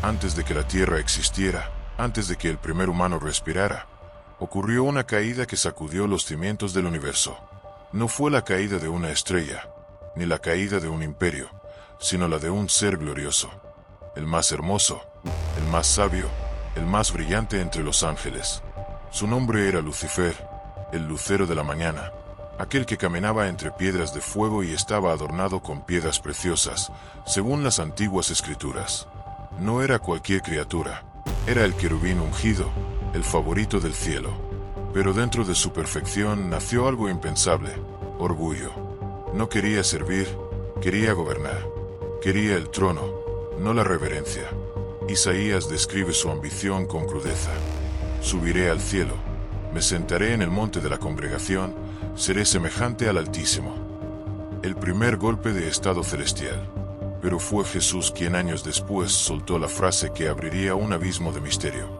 Antes de que la Tierra existiera, antes de que el primer humano respirara, ocurrió una caída que sacudió los cimientos del universo. No fue la caída de una estrella, ni la caída de un imperio, sino la de un ser glorioso, el más hermoso, el más sabio, el más brillante entre los ángeles. Su nombre era Lucifer, el lucero de la mañana, aquel que caminaba entre piedras de fuego y estaba adornado con piedras preciosas, según las antiguas escrituras. No era cualquier criatura, era el querubín ungido, el favorito del cielo. Pero dentro de su perfección nació algo impensable: orgullo. No quería servir, quería gobernar. Quería el trono, no la reverencia. Isaías describe su ambición con crudeza. Subiré al cielo, me sentaré en el monte de la congregación, seré semejante al Altísimo. El primer golpe de estado celestial. Pero fue Jesús quien años después soltó la frase que abriría un abismo de misterio.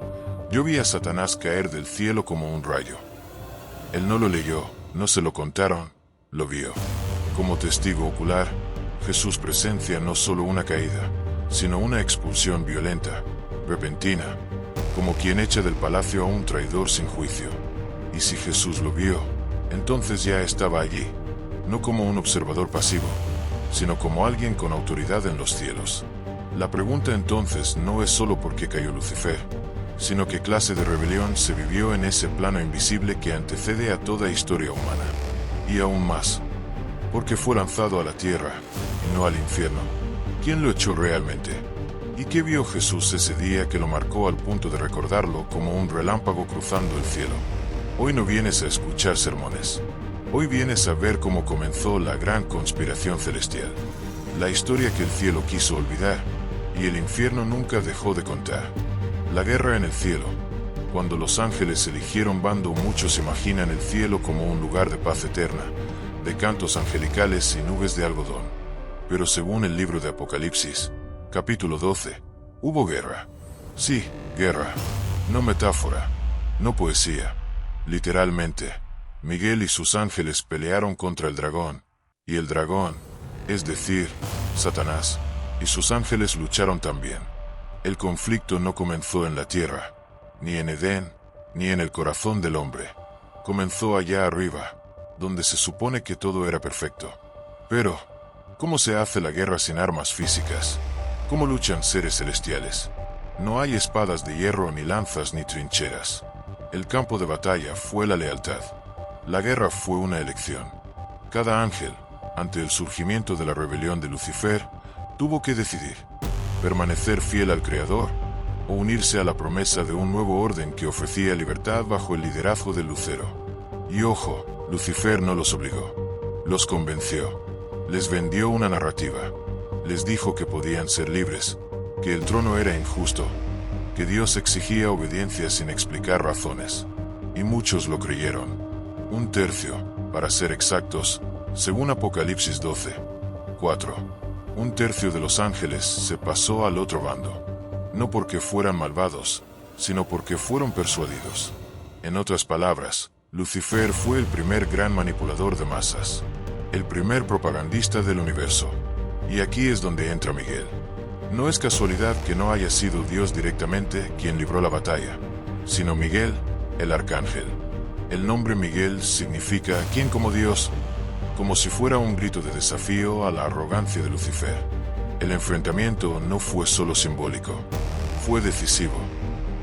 Yo vi a Satanás caer del cielo como un rayo. Él no lo leyó, no se lo contaron, lo vio. Como testigo ocular, Jesús presencia no solo una caída, sino una expulsión violenta, repentina, como quien echa del palacio a un traidor sin juicio. Y si Jesús lo vio, entonces ya estaba allí, no como un observador pasivo, sino como alguien con autoridad en los cielos. La pregunta entonces no es solo por qué cayó Lucifer, sino qué clase de rebelión se vivió en ese plano invisible que antecede a toda historia humana. Y aún más, ¿por qué fue lanzado a la tierra y no al infierno? ¿Quién lo echó realmente? ¿Y qué vio Jesús ese día que lo marcó al punto de recordarlo como un relámpago cruzando el cielo? Hoy no vienes a escuchar sermones. Hoy vienes a ver cómo comenzó la gran conspiración celestial. La historia que el cielo quiso olvidar y el infierno nunca dejó de contar. La guerra en el cielo. Cuando los ángeles eligieron bando, muchos imaginan el cielo como un lugar de paz eterna, de cantos angelicales y nubes de algodón. Pero según el libro de Apocalipsis, capítulo 12, hubo guerra. Sí, guerra. No metáfora, no poesía. Literalmente, Miguel y sus ángeles pelearon contra el dragón, y el dragón, es decir, Satanás, y sus ángeles lucharon también. El conflicto no comenzó en la tierra, ni en Edén, ni en el corazón del hombre. Comenzó allá arriba, donde se supone que todo era perfecto. Pero, ¿cómo se hace la guerra sin armas físicas? ¿Cómo luchan seres celestiales? No hay espadas de hierro, ni lanzas, ni trincheras. El campo de batalla fue la lealtad. La guerra fue una elección. Cada ángel, ante el surgimiento de la rebelión de Lucifer, tuvo que decidir: permanecer fiel al Creador o unirse a la promesa de un nuevo orden que ofrecía libertad bajo el liderazgo del Lucero. Y ojo, Lucifer no los obligó. Los convenció. Les vendió una narrativa. Les dijo que podían ser libres, que el trono era injusto, que Dios exigía obediencia sin explicar razones. Y muchos lo creyeron. Un tercio, para ser exactos, según Apocalipsis 12, 4. Un tercio de los ángeles se pasó al otro bando. No porque fueran malvados, sino porque fueron persuadidos. En otras palabras, Lucifer fue el primer gran manipulador de masas. El primer propagandista del universo. Y aquí es donde entra Miguel. No es casualidad que no haya sido Dios directamente quien libró la batalla, sino Miguel, el arcángel. El nombre Miguel significa ¿quién como Dios? Como si fuera un grito de desafío a la arrogancia de Lucifer. El enfrentamiento no fue solo simbólico, fue decisivo.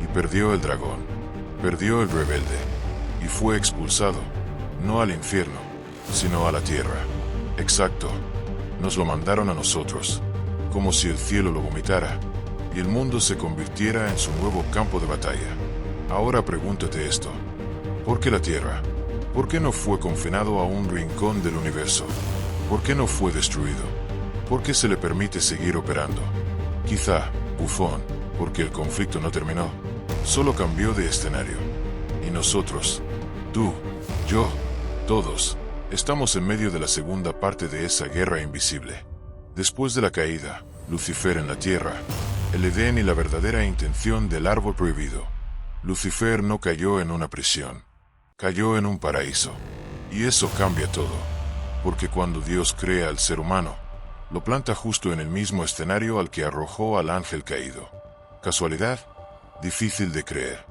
Y perdió el dragón, perdió el rebelde, y fue expulsado, no al infierno, sino a la tierra. Exacto, nos lo mandaron a nosotros, como si el cielo lo vomitara, y el mundo se convirtiera en su nuevo campo de batalla. Ahora pregúntate esto: ¿por qué la tierra? ¿Por qué no fue confinado a un rincón del universo? ¿Por qué no fue destruido? ¿Por qué se le permite seguir operando? Quizá, bufón, porque el conflicto no terminó, solo cambió de escenario. Y nosotros, tú, yo, todos, estamos en medio de la segunda parte de esa guerra invisible. Después de la caída, Lucifer en la tierra, el Edén y la verdadera intención del árbol prohibido. Lucifer no cayó en una prisión, cayó en un paraíso. Y eso cambia todo, porque cuando Dios crea al ser humano, lo planta justo en el mismo escenario al que arrojó al ángel caído. ¿Casualidad? Difícil de creer.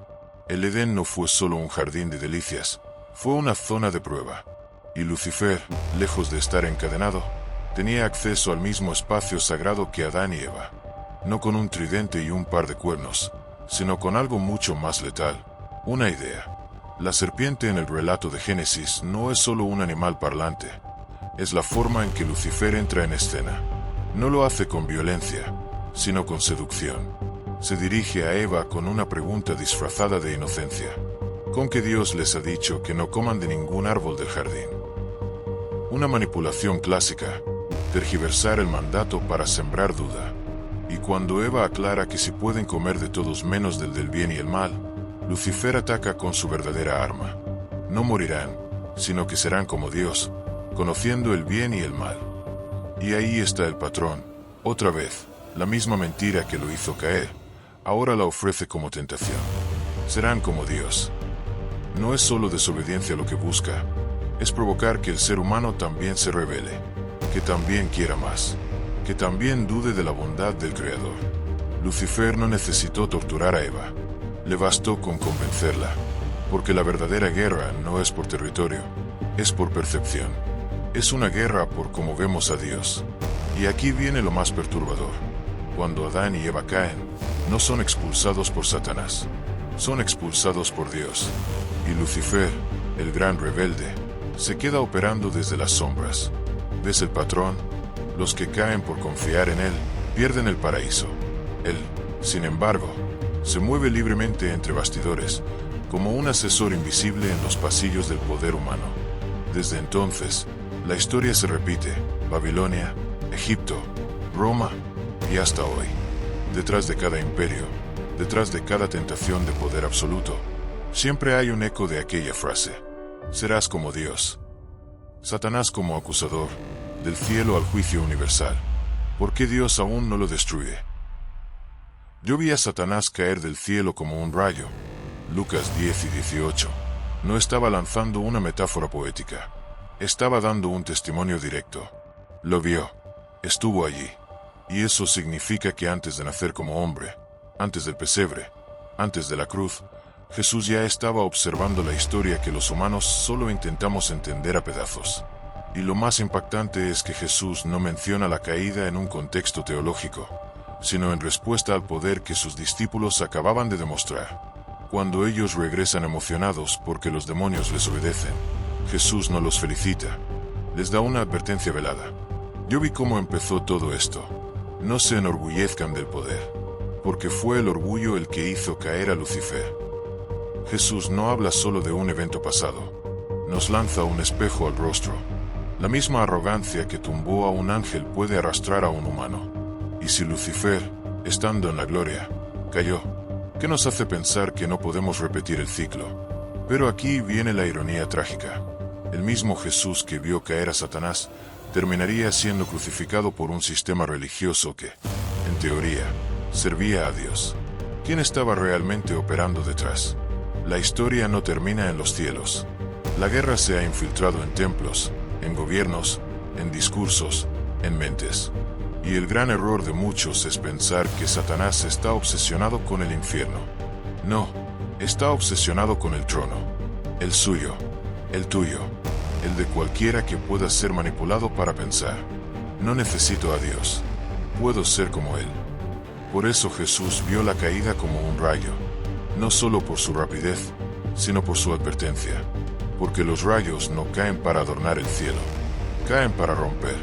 El Edén no fue solo un jardín de delicias, fue una zona de prueba. Y Lucifer, lejos de estar encadenado, tenía acceso al mismo espacio sagrado que Adán y Eva. No con un tridente y un par de cuernos, sino con algo mucho más letal, una idea. La serpiente en el relato de Génesis no es solo un animal parlante, es la forma en que Lucifer entra en escena. No lo hace con violencia, sino con seducción. Se dirige a Eva con una pregunta disfrazada de inocencia. ¿Con qué Dios les ha dicho que no coman de ningún árbol del jardín? Una manipulación clásica, tergiversar el mandato para sembrar duda. Y cuando Eva aclara que si pueden comer de todos menos del bien y el mal, Lucifer ataca con su verdadera arma. No morirán, sino que serán como Dios, conociendo el bien y el mal. Y ahí está el patrón, otra vez, la misma mentira que lo hizo caer, ahora la ofrece como tentación. Serán como Dios. No es solo desobediencia lo que busca, es provocar que el ser humano también se rebele, que también quiera más, que también dude de la bondad del Creador. Lucifer no necesitó torturar a Eva, le bastó con convencerla, porque la verdadera guerra no es por territorio, es por percepción. Es una guerra por cómo vemos a Dios. Y aquí viene lo más perturbador. Cuando Adán y Eva caen, no son expulsados por Satanás, son expulsados por Dios. Y Lucifer, el gran rebelde, se queda operando desde las sombras. ¿Ves el patrón? Los que caen por confiar en él, pierden el paraíso. Él, sin embargo, se mueve libremente entre bastidores, como un asesor invisible en los pasillos del poder humano. Desde entonces, la historia se repite: Babilonia, Egipto, Roma y hasta hoy. Detrás de cada imperio, detrás de cada tentación de poder absoluto, siempre hay un eco de aquella frase: serás como Dios. Satanás como acusador, del cielo al juicio universal. ¿Por qué Dios aún no lo destruye? Yo vi a Satanás caer del cielo como un rayo. Lucas 10 y 18. No estaba lanzando una metáfora poética. Estaba dando un testimonio directo. Lo vio. Estuvo allí. Y eso significa que antes de nacer como hombre, antes del pesebre, antes de la cruz, Jesús ya estaba observando la historia que los humanos solo intentamos entender a pedazos. Y lo más impactante es que Jesús no menciona la caída en un contexto teológico, sino en respuesta al poder que sus discípulos acababan de demostrar. Cuando ellos regresan emocionados porque los demonios les obedecen, Jesús no los felicita, les da una advertencia velada. Yo vi cómo empezó todo esto. No se enorgullezcan del poder, porque fue el orgullo el que hizo caer a Lucifer. Jesús no habla solo de un evento pasado, nos lanza un espejo al rostro. La misma arrogancia que tumbó a un ángel puede arrastrar a un humano. Y si Lucifer, estando en la gloria, cayó, ¿qué nos hace pensar que no podemos repetir el ciclo? Pero aquí viene la ironía trágica. El mismo Jesús que vio caer a Satanás terminaría siendo crucificado por un sistema religioso que, en teoría, servía a Dios. ¿Quién estaba realmente operando detrás? La historia no termina en los cielos. La guerra se ha infiltrado en templos, en gobiernos, en discursos, en mentes. Y el gran error de muchos es pensar que Satanás está obsesionado con el infierno. No, está obsesionado con el trono. El suyo, el tuyo, el de cualquiera que pueda ser manipulado para pensar: no necesito a Dios, puedo ser como Él. Por eso Jesús vio la caída como un rayo, no solo por su rapidez, sino por su advertencia. Porque los rayos no caen para adornar el cielo, caen para romper.